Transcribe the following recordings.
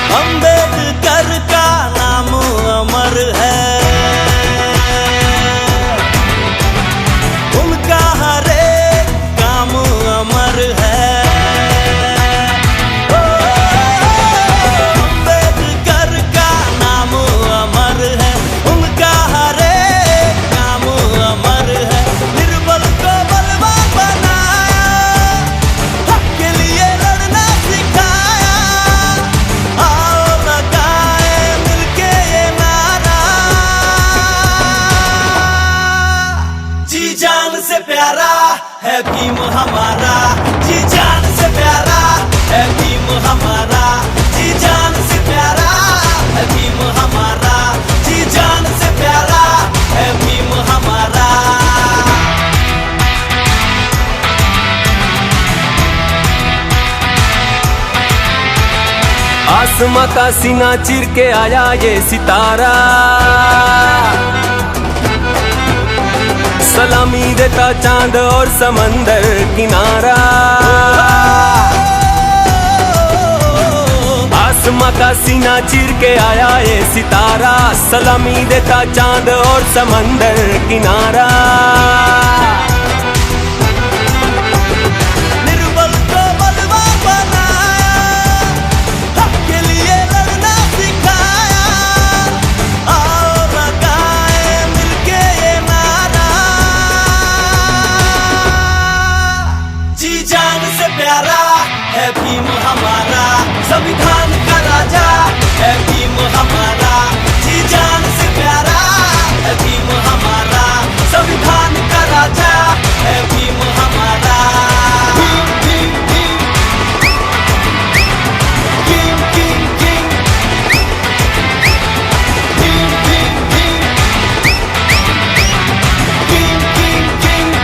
अम्बेडकर का नाम अमर है, उनका हर एक काम अमर है। ओ, अम्बेडकर का नाम अमर है, उनका हर एक काम अमर है। निर्बल को बलवान बनाया, हक के लिए लड़ना सिखाया। आओ लगाए मिलके ये नारा, जी जान से प्यारा है भीम हमारा, जी जान से प्यारा है भीम हमारा, जी जान से प्यारा है भीम हमारा, जी जान से प्यारा है भीम हमारा। आसमां का सीना चीर के आया ये सितारा, सलामी देता चांद और समंदर किनारा। आसमां का सीना चीर के आया ये सितारा, सलामी देता चांद और समंदर किनारा। निर्बल को बलवान बनाया, हक के लिए लड़ना सिखाया। आओ लगाए मिलके ये नारा, जी जान से प्यारा है भीम हमारा, संविधान का राजा है भीम हमारा, जी जान से प्यारा है भीम हमारा, संविधान का राजा है भीम हमारा। Bhim Bhim Bhim, king king king, Bhim Bhim Bhim, king king king.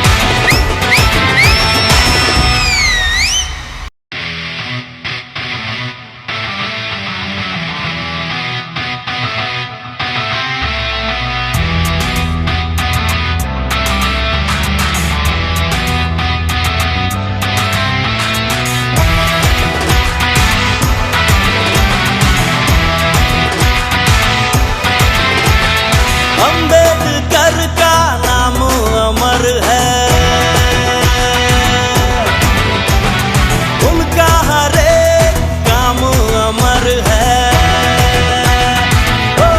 Ambedkar का नाम अमर है, उनका हर एक काम अमर है। ओ,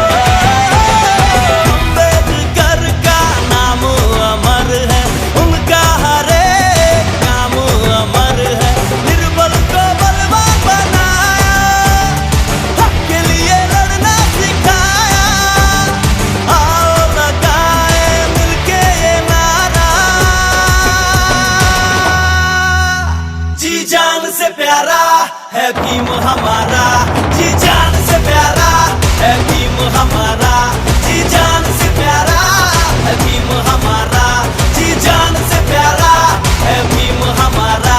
अम्बेडकर का नाम अमर है, उनका हर एक काम अमर है। निर्बल को बलवान बनाया, हक के लिए लड़ना सिखाया। आओ लगाए मिलके ये नारा, जी जान से प्यारा है भीम हमारा, जी जान से प्यारा है भीम हमारा, जी जान से प्यारा है भीम हमारा, जी जान से प्यारा है भीम हमारा।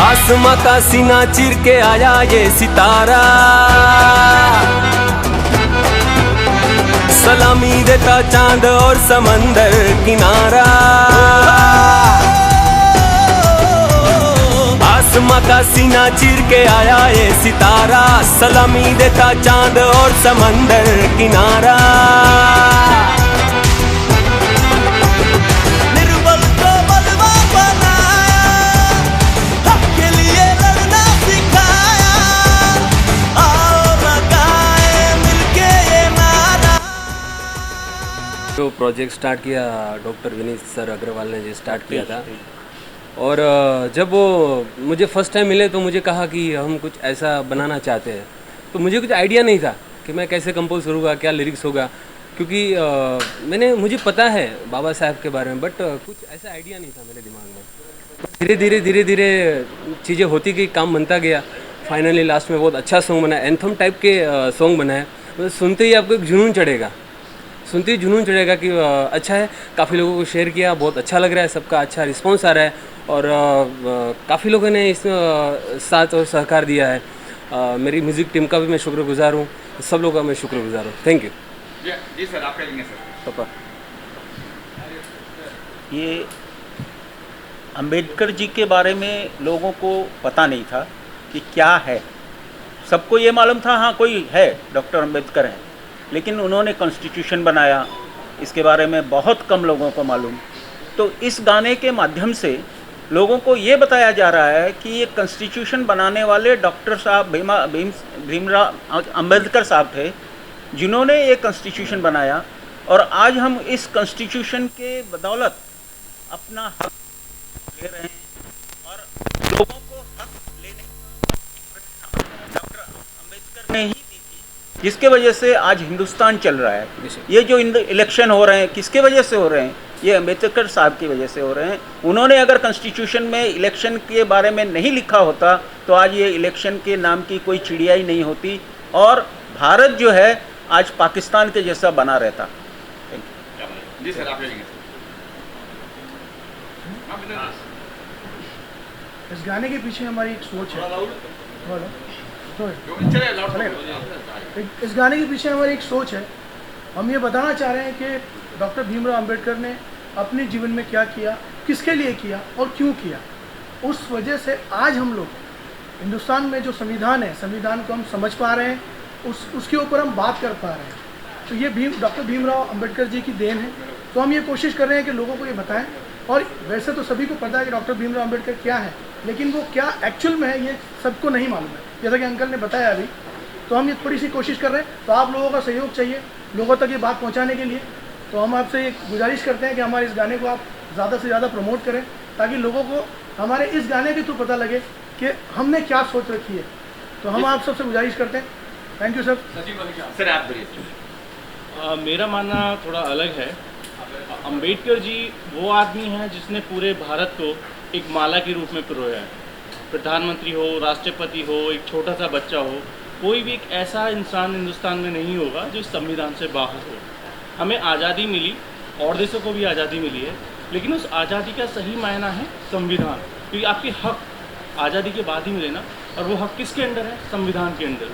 आसमां का सीना चीर के आया ये सितारा, सलामी देता चांद और समंदर किनारा। आसमां का सीना चीर के आया ये सितारा, सलामी देता चांद और समंदर किनारा। निर्बल को बलवान बनाया, हक के लिए लड़ना सिखाया। आओ लगाए मिलके ये नारा। जो प्रोजेक्ट स्टार्ट किया डॉक्टर विनीत सर अग्रवाल ने जो स्टार्ट किया था, और जब वो मुझे फर्स्ट टाइम मिले तो मुझे कहा कि हम कुछ ऐसा बनाना चाहते हैं। तो मुझे कुछ आइडिया नहीं था कि मैं कैसे कंपोज करूँगा, क्या लिरिक्स होगा, क्योंकि मुझे पता है बाबा साहब के बारे में, बट कुछ ऐसा आइडिया नहीं था मेरे दिमाग में। धीरे धीरे चीज़ें होती गई, काम बनता गया। फाइनली लास्ट में बहुत अच्छा सॉन्ग बना, एंथम टाइप के सॉन्ग बनाए। मतलब सुनते ही आपको एक जुनून चढ़ेगा, सुनते ही जुनून चढ़ेगा कि अच्छा है। काफ़ी लोगों को शेयर किया, बहुत अच्छा लग रहा है, सबका अच्छा रिस्पॉन्स आ रहा है, और काफ़ी लोगों ने इस साथ और सहकार दिया है। मेरी म्यूज़िक टीम का भी मैं शुक्रगुजार हूँ, सब लोगों का मैं शुक्रगुजार हूँ। Thank you. जी सर, आप कहेंगे सर। पापा ये अंबेडकर जी के बारे में लोगों को पता नहीं था कि क्या है। सबको ये मालूम था हाँ कोई है, डॉक्टर अंबेडकर हैं, लेकिन उन्होंने कॉन्स्टिट्यूशन बनाया, इसके बारे में बहुत कम लोगों को मालूम। तो इस गाने के माध्यम से लोगों को ये बताया जा रहा है कि ये कॉन्स्टिट्यूशन बनाने वाले डॉक्टर साहब भीमराव अंबेडकर साहब थे, जिन्होंने ये कॉन्स्टिट्यूशन बनाया। और आज हम इस कॉन्स्टिट्यूशन के बदौलत अपना हक ले रहे हैं और लोगों को हक लेने की प्रेरणा डॉक्टर अंबेडकर ने ही दी थी, जिसके वजह से आज हिंदुस्तान चल रहा है। ये जो इलेक्शन हो रहे हैं किसके वजह से हो रहे हैं? ये अंबेडकर साहब की वजह से हो रहे हैं। उन्होंने अगर कॉन्स्टिट्यूशन में इलेक्शन के बारे में नहीं लिखा होता तो आज ये इलेक्शन के नाम की कोई चिड़िया ही नहीं होती और भारत जो है आज पाकिस्तान के जैसा बना रहता। जी सर, आप इस गाने के पीछे हमारी एक सोच है। इस गाने के पीछे हमारी एक सोच है। हम ये बताना चाह रहे हैं कि डॉक्टर भीमराव अंबेडकर ने अपने जीवन में क्या किया, किसके लिए किया और क्यों किया। उस वजह से आज हम लोग हिंदुस्तान में जो संविधान है, संविधान को हम समझ पा रहे हैं, उसके ऊपर हम बात कर पा रहे हैं। तो ये डॉक्टर भीमराव अंबेडकर जी की देन है। तो हम ये कोशिश कर रहे हैं कि लोगों को ये बताएं। और वैसे तो सभी को पता है कि डॉक्टर भीमराव अंबेडकर क्या है, लेकिन वो क्या एक्चुअल में है ये सबको नहीं मालूम है, जैसा कि अंकल ने बताया अभी। तो हम ये थोड़ी सी कोशिश कर रहे हैं। तो आप लोगों का सहयोग चाहिए लोगों तक ये बात पहुंचाने के लिए। तो हम आपसे ये गुजारिश करते हैं कि हमारे इस गाने को आप ज़्यादा से ज़्यादा प्रमोट करें, ताकि लोगों को हमारे इस गाने के थ्रू पता लगे कि हमने क्या सोच रखी है। तो हम आप सबसे गुजारिश करते हैं। Thank you sir. सर आप बोलिए। मेरा मानना थोड़ा अलग है। अंबेडकर जी वो आदमी हैं जिसने पूरे भारत को एक माला के रूप में पिरोया है। प्रधानमंत्री हो, राष्ट्रपति हो, एक छोटा सा बच्चा हो, कोई भी एक ऐसा इंसान हिंदुस्तान में नहीं होगा जो इस संविधान से बाहर हो। हमें आज़ादी मिली और देशों को भी आज़ादी मिली है, लेकिन उस आज़ादी का सही मायना है संविधान, क्योंकि आपके हक आज़ादी के बाद ही मिले ना। और वो हक किसके अंदर है? संविधान के अंदर।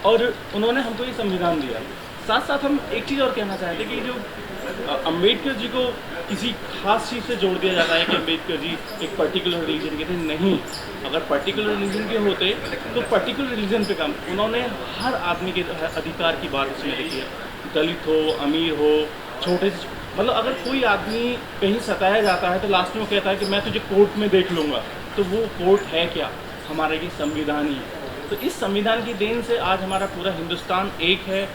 और उन्होंने हमको ये संविधान दिया। साथ साथ हम एक चीज़ और कहना चाहते हैं कि जो अंबेडकर जी को किसी खास चीज़ से जोड़ दिया जाता है कि अंबेडकर जी एक पर्टिकुलर रिलीजन के थे। नहीं, अगर पर्टिकुलर रिलीजन के होते तो पर्टिकुलर रिलीजन पे काम, उन्होंने हर आदमी के अधिकार की बात उसमें लिखी है। दलित हो, अमीर हो, छोटे से मतलब अगर कोई आदमी कहीं सताया जाता है तो लास्ट में वो कहता है कि मैं तुझे कोर्ट में देख लूँगा। तो वो कोर्ट है क्या? हमारा ये संविधान ही है। तो इस संविधान की देन से आज हमारा पूरा हिंदुस्तान एक है।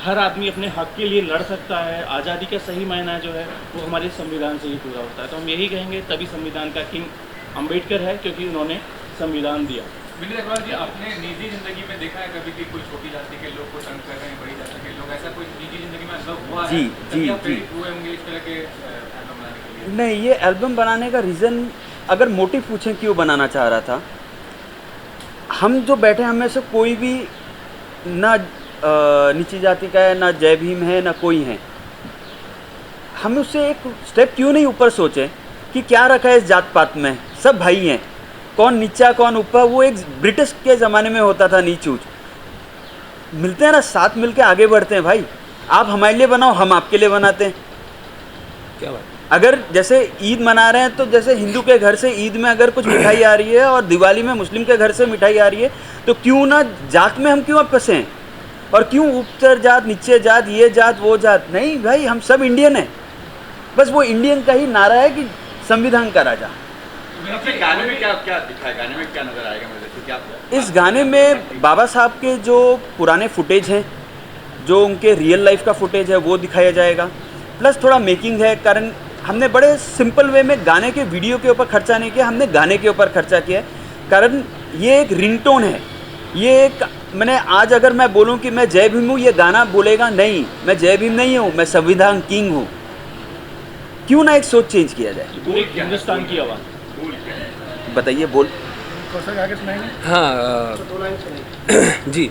हर आदमी अपने हक के लिए लड़ सकता है। आज़ादी का सही मायना जो है वो हमारे संविधान से ही पूरा होता है। तो हम यही कहेंगे तभी संविधान का किंग अंबेडकर है, क्योंकि उन्होंने संविधान दिया। विनीत अग्रवाल जी, आपने निजी जिंदगी में देखा है कभी कि कोई छोटी जाति के लोग को तंग कर रहे हैं, बड़ी जाति के लोग, ऐसा कोई निजी जिंदगी में अनुभव हुआ है? जी हुए होंगे इस तरह के एल्बम बनाने के लिए? नहीं, ये एल्बम बनाने का रीज़न अगर मोटिव पूछें क्यों बनाना चाह रहा था, हम जो बैठे हमें से कोई भी ना नीची जाति का है, ना जय भीम है, ना कोई है। हम उससे एक स्टेप क्यों नहीं ऊपर सोचें कि क्या रखा है इस जात पात में? सब भाई हैं, कौन नीचा कौन ऊपर। वो एक ब्रिटिश के ज़माने में होता था नीच ऊंच। मिलते हैं ना, साथ मिलके आगे बढ़ते हैं भाई। आप हमारे लिए बनाओ, हम आपके लिए बनाते हैं। क्या बात? अगर जैसे ईद मना रहे हैं तो जैसे हिंदू के घर से ईद में अगर कुछ मिठाई आ रही है और दिवाली में मुस्लिम के घर से मिठाई आ रही है, तो क्यों ना जात में हम क्यों अब फंसे हैं? और क्यों ऊपर जात नीचे जात, ये जात वो जात? नहीं भाई, हम सब इंडियन हैं। बस वो इंडियन का ही नारा है कि संविधान का राजा। गाने में क्या क्या दिखा है? गाने में क्या नजर आएगा मेरे को? क्या इस गाने में बाबा साहब के जो पुराने फुटेज हैं, जो उनके रियल लाइफ का फुटेज है, वो दिखाया जाएगा। प्लस थोड़ा मेकिंग है, कारण हमने बड़े सिंपल वे में गाने के वीडियो के ऊपर खर्चा नहीं किया, हमने गाने के ऊपर खर्चा किया है। कारण ये एक रिंगटोन है। ये एक मैंने आज अगर मैं बोलूं कि मैं जय भीम हूँ, ये गाना बोलेगा नहीं, मैं जय भीम नहीं हूँ, मैं संविधान किंग हूँ। क्यों ना एक सोच चेंज किया जाए? पूरे हिंदुस्तान की आवाज़। बताइए, बोल। आगे सुनाएंगे। हाँ जी,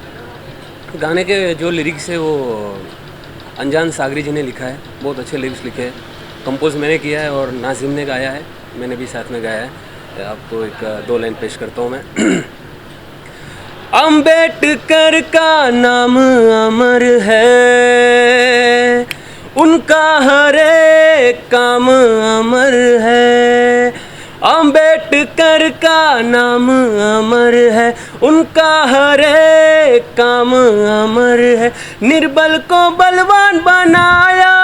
गाने के जो लिरिक्स है वो अनजान सागरी जी ने लिखा है। बहुत अच्छे लिरिक्स लिखे हैं। कंपोज मैंने किया है और नाजिम ने गाया है, मैंने भी साथ में गाया है। आपको एक दो लाइन पेश करता हूँ मैं। अंबेडकर का नाम अमर है, उनका हर एक काम अमर है। अम्बेडकर का नाम अमर है, उनका हर एक काम अमर है। निर्बल को बलवान बनाया,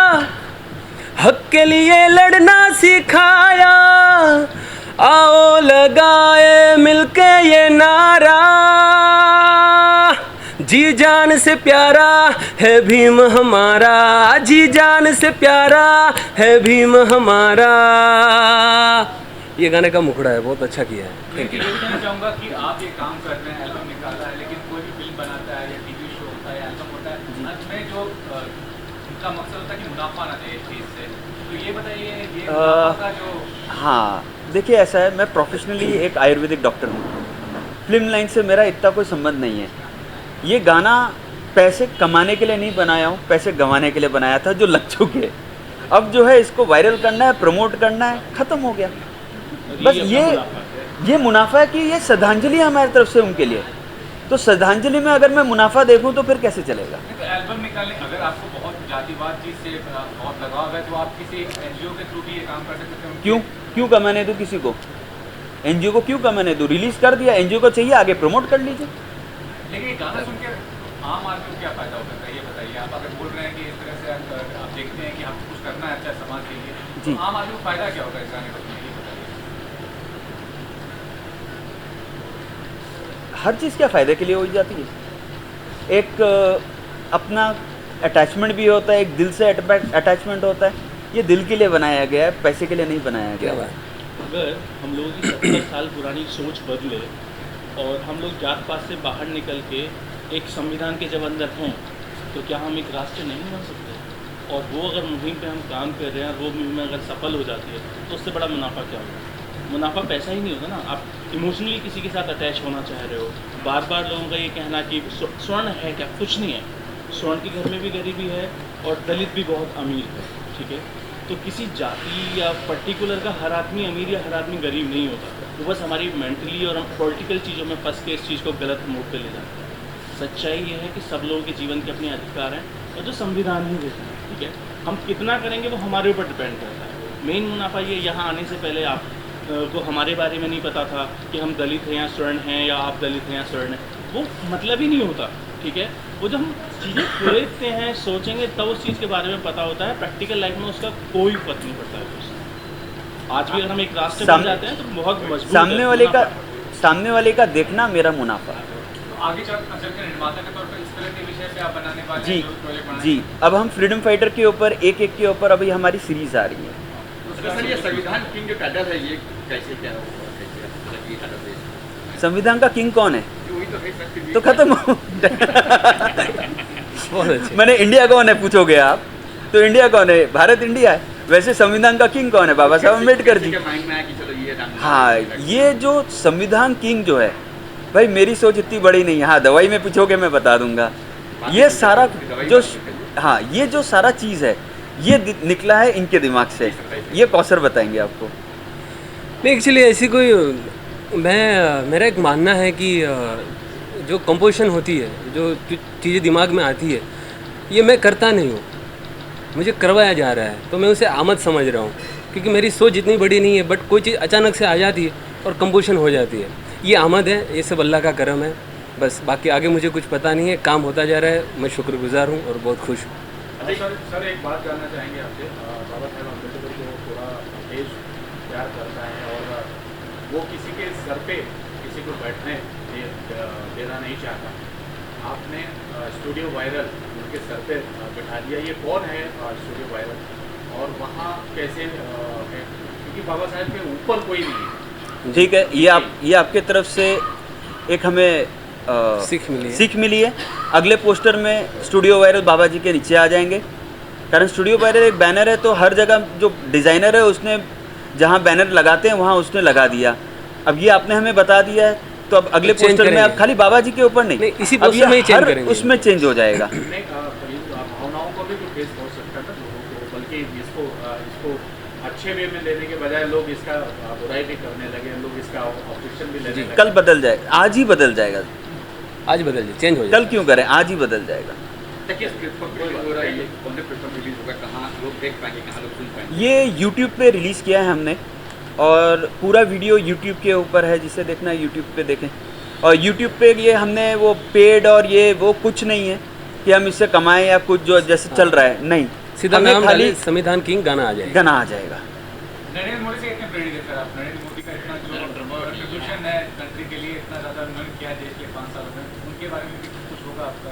हक के लिए लड़ना सिखाया। आओ लगाए मिलके ये नारा, जी जान से प्यारा है भीम हमारा, जी जान से प्यारा है भीम हमारा। ये गाने का मुखड़ा है, बहुत अच्छा किया है। Thank you. ये कहना चाहूँगा कि आप ये काम कर रहे हैं, एल्बम निकाला है, लेकिन कोई भी फिल्म बनाता है या टीवी शो होता है या एल्बम होता है, अंत में जो उनका मकसद होता है कि मुनाफा ना दे इस चीज़ से, तो ये बताइए ये मुनाफा का जो हाँ देखिए, ऐसा है, मैं प्रोफेशनली एक आयुर्वेदिक डॉक्टर हूँ। फिल्म लाइन से मेरा इतना कोई संबंध नहीं है। ये गाना पैसे कमाने के लिए नहीं बनाया हूँ, पैसे गंवाने के लिए बनाया था, जो लग चुके। अब जो है इसको वायरल करना है, प्रमोट करना है, ख़त्म हो गया। बस ये मुनाफा है कि ये श्रद्धांजलि है हमारी तरफ से उनके लिए। तो श्रद्धांजलि में अगर मैं मुनाफा देखूँ तो फिर कैसे चलेगा? तो एल्बम निकालने, अगर आपको बहुत जातिवाद चीज़ से बहुत लगाव है तो आप किसी एनजीओ के थ्रू भी ये काम कर सकते हैं। क्यों कमाने दूँ किसी को? एनजीओ को क्यों कमाने दूँ? रिलीज़ कर दिया, एनजीओ को चाहिए आगे प्रमोट कर लीजिए। लेकिन ये गाना सुन के आम आदमी को क्या फ़ायदा हो सकता है, ये बताइए। आप अगर बोल रहे हैं कि इस तरह से आप देखते हैं कि हमको कुछ करना है अच्छा समाज के लिए, जी। तो आम आदमी को फ़ायदा क्या होगा इस गाने को सुन के, ये बताइए। हर चीज़ क्या फ़ायदे के लिए हो जाती है। एक अपना अटैचमेंट भी होता है, एक दिल से अटैचमेंट होता है। ये दिल के लिए बनाया गया है, पैसे के लिए नहीं बनाया गया है। अगर हम लोगों की 70 साल पुरानी सोच बदले और हम लोग जात पात से बाहर निकल के एक संविधान के जब अंदर हैं, तो क्या हम एक राष्ट्र नहीं बन सकते? और वो अगर मुहिम पे हम काम कर रहे हैं और वो मुहिम अगर सफल हो जाती है तो उससे बड़ा मुनाफा क्या होगा? मुनाफा पैसा ही नहीं होता ना। आप इमोशनली किसी के साथ अटैच होना चाह रहे हो। बार बार लोगों का ये कहना कि स्वर्ण है क्या? कुछ नहीं है। स्वर्ण के घर में भी गरीबी है और दलित भी बहुत अमीर है, ठीक है? तो किसी जाति या पर्टिकुलर का हर आदमी अमीर या हर आदमी गरीब नहीं होता। वो बस हमारी मेंटली और हम पॉलिटिकल चीज़ों में फंस के इस चीज़ को गलत मोड़ पे ले जाते हैं। सच्चाई ये है कि सब लोगों के जीवन के अपने अधिकार हैं और जो संविधान ही देता है, ठीक है? हम कितना करेंगे वो हमारे ऊपर डिपेंड करता है। मेन मुनाफा ये, यहाँ आने से पहले आप को हमारे बारे में नहीं पता था कि हम दलित हैं या स्वर्ण हैं, या आप दलित हैं या स्वर्ण हैं, वो मतलब ही नहीं होता, ठीक है? वो जब हम चीज़ें खरीदते हैं, सोचेंगे, तब उस चीज़ के बारे में पता होता है। प्रैक्टिकल लाइफ में उसका कोई फर्क नहीं पड़ता है। आज भी अगर हम एक राष्ट्र बन जाते हैं तो बहुत मजबूत सामने वाले का देखना मेरा मुनाफा। आगे चल के निर्माता के तौर पर इस तरह के विषय पे आप बनाने वाले जी हैं जो प्रोजेक्ट बनाए जी। अब हम फ्रीडम फाइटर के ऊपर एक के ऊपर अभी हमारी सीरीज आ रही है। सर, ये संविधान किंग जो टाइटल है, ये कैसे क्या होगा, कैसे मतलब ये टाइटल है? संविधान का किंग कौन है? वही तो है सर, तो खत्म हो। बहुत अच्छे। मैंने इंडिया कौन है पूछोगे आप, तो इंडिया कौन है? भारत इंडिया है। वैसे संविधान का किंग कौन है? बाबा साहब अम्बेडकर जी। माइंड में आया कि चलो ये डालना। हाँ, ये जो संविधान किंग जो है, भाई मेरी सोच इतनी बड़ी नहीं है। हाँ, दवाई में पूछोगे मैं बता दूंगा। ये सारा जो हाँ, ये जो सारा चीज़ है, ये निकला है इनके दिमाग से। ये कौसर बताएंगे आपको। नहीं, एक्चुअली ऐसी कोई मेरा एक मानना है कि जो कंपोजिशन होती है, जो चीज़ें दिमाग में आती है, ये मैं करता नहीं हूँ, मुझे करवाया जा रहा है, तो मैं उसे आमद समझ रहा हूँ। क्योंकि मेरी सोच इतनी बड़ी नहीं है, बट कोई चीज़ अचानक से आ जाती है और कंपोजिशन हो जाती है। ये आमद है, ये सब अल्लाह का करम है बस। बाकी आगे मुझे कुछ पता नहीं है, काम होता जा रहा है। मैं शुक्रगुजार हूँ और बहुत खुश हूँ। सर एक बात जानना चाहेंगे आपसे। बाबा साहेब अम्बेडकर को पूरा देश प्यार करता है और वो किसी के सर पे किसी को बैठने देना नहीं चाहता। आपने स्टूडियो वायरल उनके सर पे बैठा दिया। ये कौन है स्टूडियो वायरल, और वहाँ कैसे है? क्योंकि बाबा साहेब के ऊपर कोई नहीं है। ठीक है, ये आपके तरफ से एक हमें सीख मिली है। अगले पोस्टर में स्टूडियो वायरल बाबा जी के नीचे आ जाएंगे। कारण स्टूडियो वायरल एक बैनर है, तो हर जगह जो डिज़ाइनर है उसने जहाँ बैनर लगाते हैं वहाँ उसने लगा दिया। अब ये आपने हमें बता दिया है, तो अब अगले पोस्टर में आप खाली बाबा जी के ऊपर नहीं, इसी पोस्टर में ही चेंज करेंगे। उसमें चेंज हो जाएगा। भावनाओं को भी तो फेस हो सकता था लोगों को, बल्कि इसको अच्छे वे में लेने के बजाय लोग इसका बुराई भी करने लगे, लोग इसका ऑब्जेक्शन भी लेने लगे। कल बदल जाएगा, आज ही बदल जाएगा। आज बदल जाए, चेंज हो जाए। कल क्यों करें, आज ही बदल जाएगा। ये YouTube पे रिलीज़ किया है हमने और पूरा वीडियो यूट्यूब के ऊपर है, जिसे देखना है यूट्यूब पे देखें। और यूट्यूब पे ये हमने वो पेड और ये वो कुछ नहीं है कि हम इससे कमाएं या कुछ जो जैसे चल रहा है, नहीं, सीधा हमें नाम खाली डालिए संविधान किंग गाना आ जाएगा। गाना आ जाएगा। नरेंद्र मोदी से कितने प्रेरित है सर आप? नरेंद्र मोदी का इतना जो कंट्रीब्यूशन है कंट्री के लिए, इतना ज़्यादा उन्होंने किया देश के 5 सालों में, उनके बारे में भी कुछ होगा आपका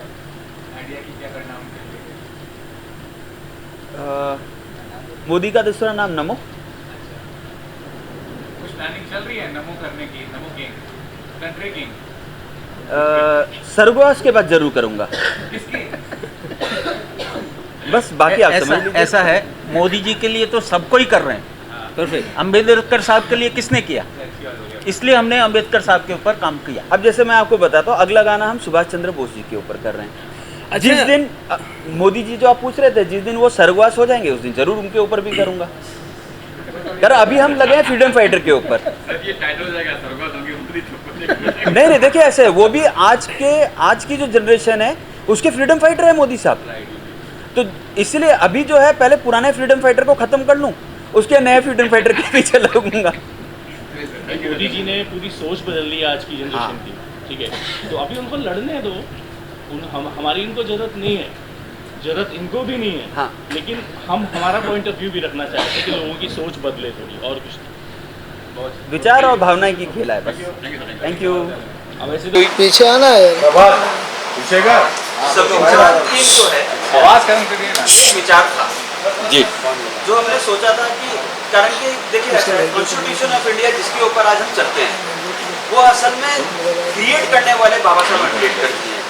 आइडिया कि क्या करना है उनके लिए? मोदी का दूसरा नाम नमो। कुछ प्लानिंग चल रही है नमो करने की, नमो किंग, कंट्री किंग स्वर्गवास के बाद जरूर करूँगा, किसकी? बस बाकी आप समझ लीजिए। ऐसा है, मोदी जी के लिए तो सबको ही कर रहे हैं, परफेक्ट। अम्बेडकर साहब के लिए किसने किया? इसलिए हमने अम्बेडकर साहब के ऊपर काम किया। अब जैसे मैं आपको बताता हूँ, अगला गाना हम सुभाष चंद्र बोस जी के ऊपर कर रहे हैं। अच्छा। जिस दिन मोदी जी जो आप पूछ रहे थे, जिस दिन वो स्वर्गवास हो जाएंगे उस दिन जरूर उनके ऊपर भी करूँगा। यार अभी हम लगे हैं फ्रीडम फाइटर के ऊपर। सर ये टाइटल हो जाएगा स्वर्गवास होंगे उनकी छुप। नहीं देखिए ऐसे है, वो भी आज की जो जनरेशन है उसके फ्रीडम फाइटर है मोदी साहब। तो इसलिए अभी जो है पहले पुराने फ्रीडम फाइटर को खत्म कर लूँ, उसके नए फ्रीडम फाइटर के पीछे लगूंगा। मोदी जी ने पूरी सोच बदल ली आज की जनरेशन की, ठीक है, तो अभी उनको लड़ने दो। हमारी इनको जरूरत नहीं है, जरूरत इनको भी नहीं है। हाँ। लेकिन हम हमारा पॉइंट ऑफ व्यू भी रखना चाहते हैं कि लोगों की सोच बदले थोड़ी, और कुछ नहीं। विचार और भावनाएं की खेल है बस। Thank you. अब ऐसे तो पीछे आना है। संविधान की जो है एक विचार था जी जो हमने सोचा था कि, कारण कि देखिए कॉन्स्टिट्यूशन ऑफ इंडिया जिसके ऊपर आज हम चलते हैं वो असल में क्रिएट करने वाले बाबा साहब अम्बेडकर जी हैं,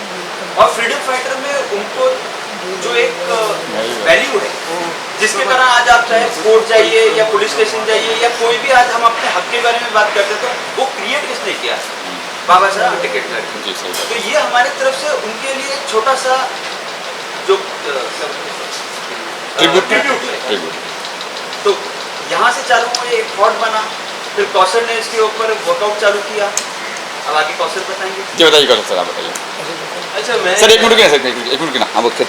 और फ्रीडम फाइटर में उनको जो एक वैल्यू है जिसके कारण आज आप चाहे कोर्ट जाइए या पुलिस स्टेशन जाइए या कोई भी आज हम अपने हक के बारे में बात करते हैं तो वो क्रिएट किसने किया? बाबा साहब अम्बेडकर। तो ये हमारी तरफ से उनके लिए एक छोटा सा जो ट्रिब्यूट है। तो यहाँ से चालू हुआ, एक थॉट बना, फिर कौशल ने इसके ऊपर वर्कआउट चालू किया। अब आगे कौशल बताएंगे। जी बताइए कौशल सर, आप बताइए। अच्छा मैं सर एक मिनट के ना, सर एक मिनट के ना, हाँ बोलते